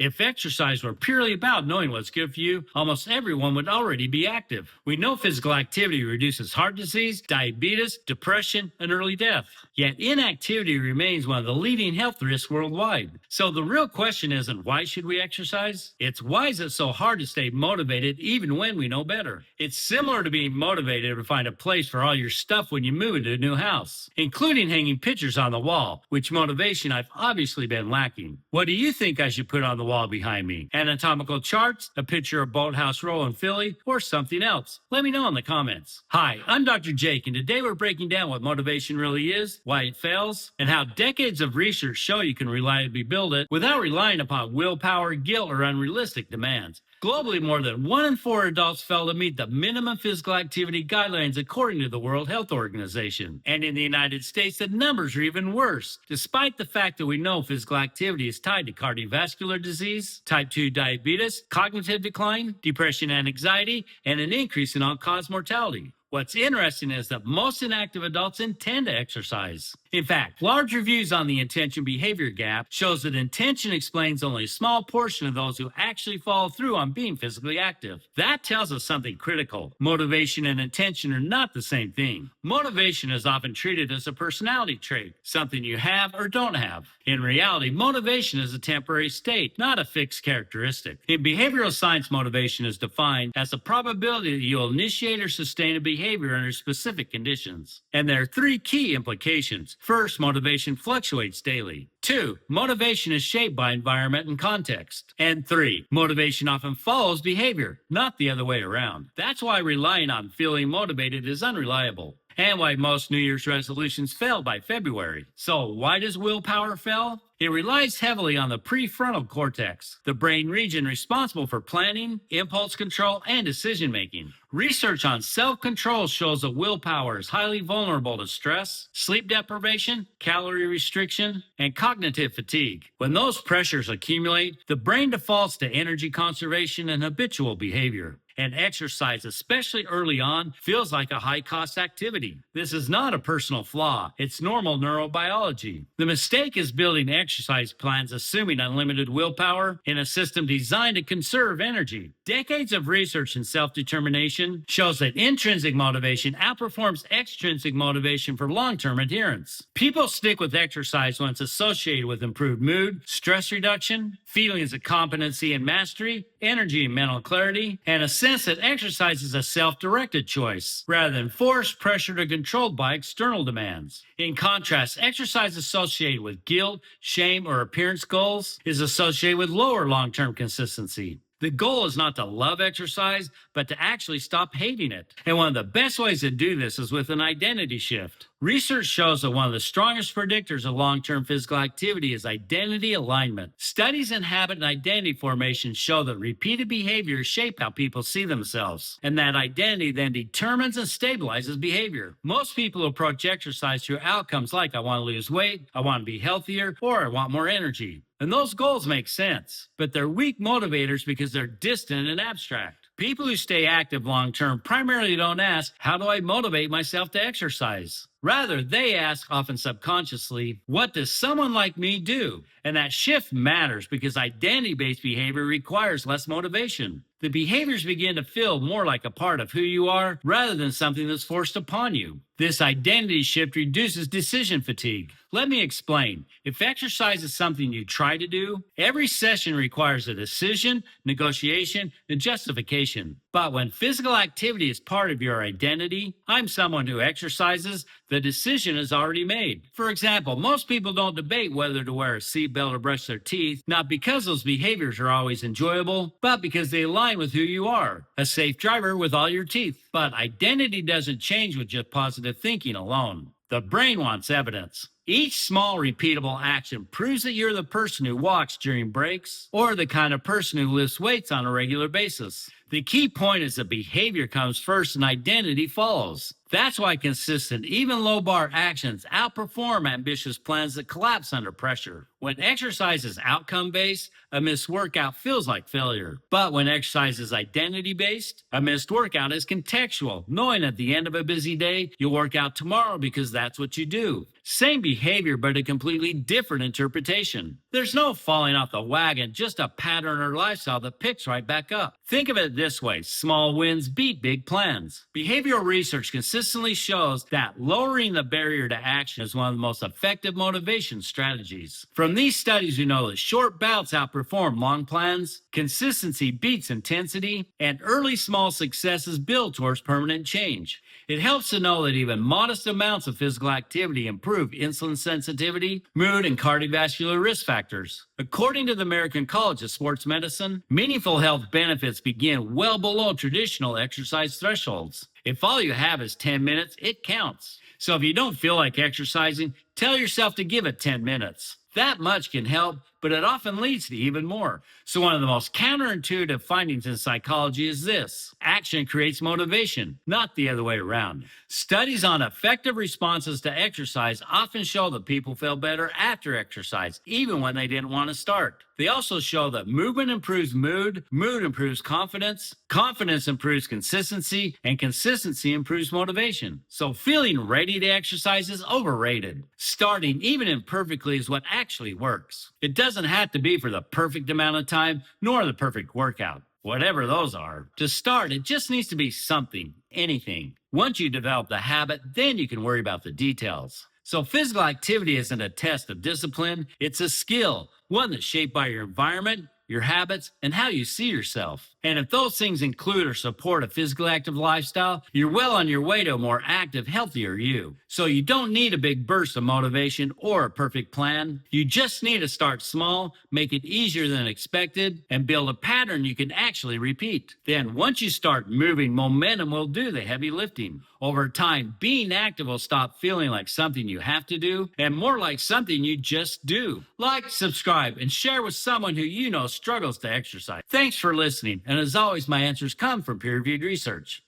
If exercise were purely about knowing what's good for you, almost everyone would already be active. We know physical activity reduces heart disease, diabetes, depression, and early death. Yet inactivity remains one of the leading health risks worldwide. So the real question isn't why should we exercise? It's why is it so hard to stay motivated even when we know better? It's similar to being motivated to find a place for all your stuff when you move into a new house, including hanging pictures on the wall, which motivation I've obviously been lacking. What do you think I should put on the wall behind me? Anatomical charts, a picture of Boathouse Row in Philly, or something else? Let me know in the comments. Hi, I'm Dr. Jake, and today we're breaking down what motivation really is, why it fails, and how decades of research show you can reliably build it without relying upon willpower, guilt, or unrealistic demands. Globally, more than 1 in 4 adults fail to meet the minimum physical activity guidelines according to the World Health Organization. And in the United States, the numbers are even worse, despite the fact that we know physical activity is tied to cardiovascular disease, type 2 diabetes, cognitive decline, depression and anxiety, and an increase in all-cause mortality. What's interesting is that most inactive adults intend to exercise. In fact, large reviews on the intention-behavior gap shows that intention explains only a small portion of those who actually follow through on being physically active. That tells us something critical. Motivation and intention are not the same thing. Motivation is often treated as a personality trait, something you have or don't have. In reality, motivation is a temporary state, not a fixed characteristic. In behavioral science, motivation is defined as the probability that you'll initiate or sustain a behavior under specific conditions. And there are 3 key implications. First, motivation fluctuates daily. 2, motivation is shaped by environment and context. And 3, motivation often follows behavior, not the other way around. That's why relying on feeling motivated is unreliable, and why most New Year's resolutions fail by February. So why does willpower fail? It relies heavily on the prefrontal cortex, the brain region responsible for planning, impulse control, and decision-making. Research on self-control shows that willpower is highly vulnerable to stress, sleep deprivation, calorie restriction, and cognitive fatigue. When those pressures accumulate, the brain defaults to energy conservation and habitual behavior. And exercise, especially early on, feels like a high-cost activity. This is not a personal flaw. It's normal neurobiology. The mistake is building exercise plans assuming unlimited willpower in a system designed to conserve energy. Decades of research in self-determination shows that intrinsic motivation outperforms extrinsic motivation for long-term adherence. People stick with exercise when it's associated with improved mood, stress reduction, feelings of competency and mastery, energy and mental clarity, and a sense that exercise is a self-directed choice, rather than forced, pressured, or controlled by external demands. In contrast, exercise associated with guilt, shame, or appearance goals is associated with lower long-term consistency. The goal is not to love exercise, but to actually stop hating it. And one of the best ways to do this is with an identity shift. Research shows that one of the strongest predictors of long-term physical activity is identity alignment. Studies in habit and identity formation show that repeated behaviors shape how people see themselves, and that identity then determines and stabilizes behavior. Most people approach exercise through outcomes like I want to lose weight, I want to be healthier, or I want more energy. And those goals make sense, but they're weak motivators because they're distant and abstract. People who stay active long-term primarily don't ask, how do I motivate myself to exercise? Rather, they ask, often subconsciously, what does someone like me do? And that shift matters because identity-based behavior requires less motivation. The behaviors begin to feel more like a part of who you are rather than something that's forced upon you. This identity shift reduces decision fatigue. Let me explain. If exercise is something you try to do, every session requires a decision, negotiation, and justification. But when physical activity is part of your identity, I'm someone who exercises, the decision is already made. For example, most people don't debate whether to wear a seatbelt or brush their teeth, not because those behaviors are always enjoyable, but because they align with who you are, a safe driver with all your teeth. But identity doesn't change with just positive thinking alone. The brain wants evidence. Each small repeatable action proves that you're the person who walks during breaks or the kind of person who lifts weights on a regular basis. The key point is that behavior comes first and identity follows. That's why consistent, even low bar actions outperform ambitious plans that collapse under pressure. When exercise is outcome based, a missed workout feels like failure. But when exercise is identity based, a missed workout is contextual, knowing at the end of a busy day, you'll work out tomorrow because that's what you do. Same behavior, but a completely different interpretation. There's no falling off the wagon, just a pattern or lifestyle that picks right back up. Think of it this way: small wins beat big plans. Behavioral research consistently shows that lowering the barrier to action is one of the most effective motivation strategies. From these studies, we know that short bouts outperform long plans, consistency beats intensity, and early small successes build towards permanent change. It helps to know that even modest amounts of physical activity improve insulin sensitivity, mood, and cardiovascular risk factors. According to the American College of Sports Medicine, meaningful health benefits begin well below traditional exercise thresholds. If all you have is 10 minutes, it counts. So if you don't feel like exercising, tell yourself to give it 10 minutes. That much can help, but it often leads to even more. So one of the most counterintuitive findings in psychology is this: action creates motivation, not the other way around. Studies on effective responses to exercise often show that people feel better after exercise, even when they didn't want to start. They also show that movement improves mood, mood improves confidence, confidence improves consistency, and consistency improves motivation. So feeling ready to exercise is overrated. Starting, even imperfectly, is what actually works. It doesn't have to be for the perfect amount of time, nor the perfect workout. Whatever those are. To start, it just needs to be something, anything. Once you develop the habit, then you can worry about the details. So physical activity isn't a test of discipline, it's a skill, one that's shaped by your environment, your habits, and how you see yourself. And if those things include or support a physical active lifestyle, you're well on your way to a more active, healthier you. So you don't need a big burst of motivation or a perfect plan. You just need to start small, make it easier than expected, and build a pattern you can actually repeat. Then once you start moving, momentum will do the heavy lifting. Over time, being active will stop feeling like something you have to do and more like something you just do. Like, subscribe, and share with someone who you know struggles to exercise. Thanks for listening. And as always, my answers come from peer-reviewed research.